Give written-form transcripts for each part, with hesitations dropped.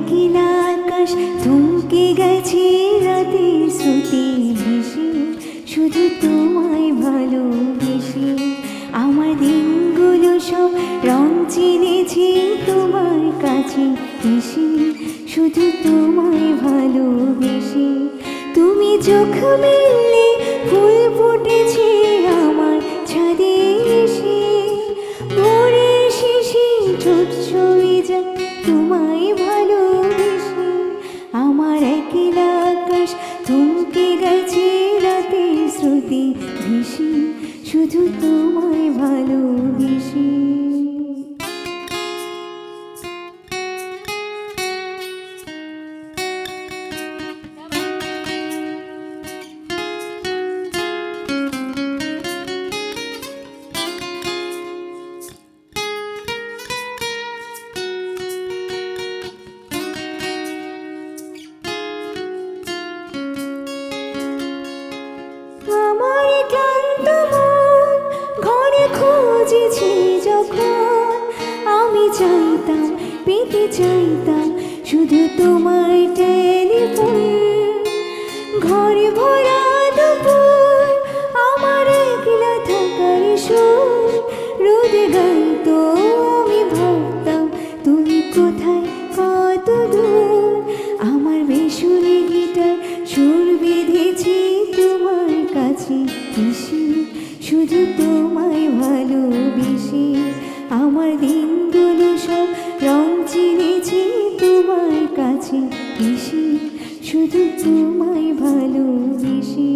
একলা আকাশ থমকে গেছে রাতের স্রোতে ভেসে, শুধু তোমায় ভালোবেসে। আমার দিনগুলো সব রং চিনেছি তোমার কাছে এসে, শুধু তোমায় ভালোবেসে। তুমি চোখ মেললে ফুল ফুটেছে আমার ছাদে এসে, ভোরের শেষে ঠোঁট ছুঁয়ে যায় তোমায় ভালোবেসে। আমার একলা আকাশ থমকে গেছে রাতের স্রোতে ভেসে, শুধু তোমায় ভালোবেসে। খুঁজেছি যখন আমি চাইতাম, পেতে চাইতাম শুধু তোমার টেলিফোন। ঘরে ভরা দুপুর আমার একলা থাকার সুর, রোদে গাইতো আমি ভাবতাম তুমি কোথায় কত দূর। আমার বেসুরে গিটার সুর বেঁধেছি তোমার কাছে এসে, শুধু তোমায় ভালোবেসে। আমার দিনগুলো সব রং চিনেছি তোমার কাছে এসে, শুধু তোমায় ভালোবেসে।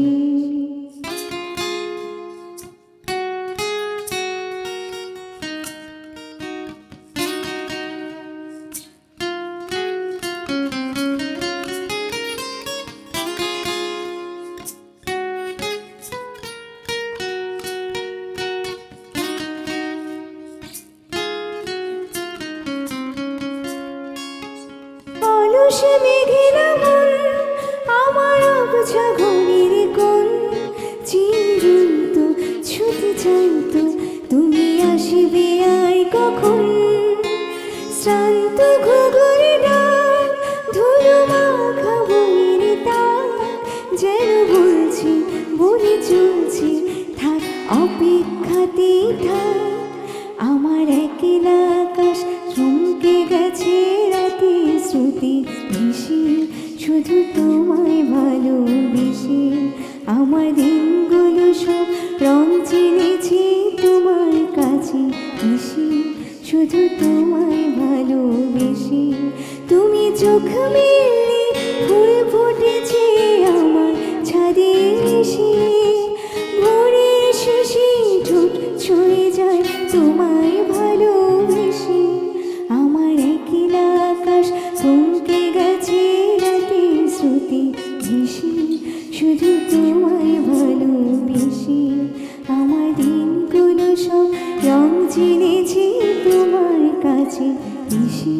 মেঘেরা মন আমার অবছা ঘড়ির কোণ, চিরন্ত ছুটে চাইতো তুমি আসবে আর কখন। শ্রান্ত ঘুঘুর ডাক, ধুলো মাখা বইয়ের তাক, যেন বলছি বলে চলছি থাক অপেক্ষাতে থাক। আমার একলা আকাশ থমকে গেছে রাতের স্রোতে ভেসে, শুধু তোমায় ভালোবেসে। আমার দিনগুলো সব রং চিনেছি তোমার কাছে এসে, শুধু তোমায় ভালোবেসে। তুমি চোখ মেললে ফুল ফুটেছে আমার ছাদে এসে, ভোরের শেষে ঠোঁট ছুঁয়ে যায় তোমায় ভালোবেসে। আমার একলা আকাশ থমকে গেছে রাতের স্রোতে ভেসে, শুধু তোমায় ভালোবেসে। আমার দিনগুলো সব রং চিনেছি তোমার কাছে এসে।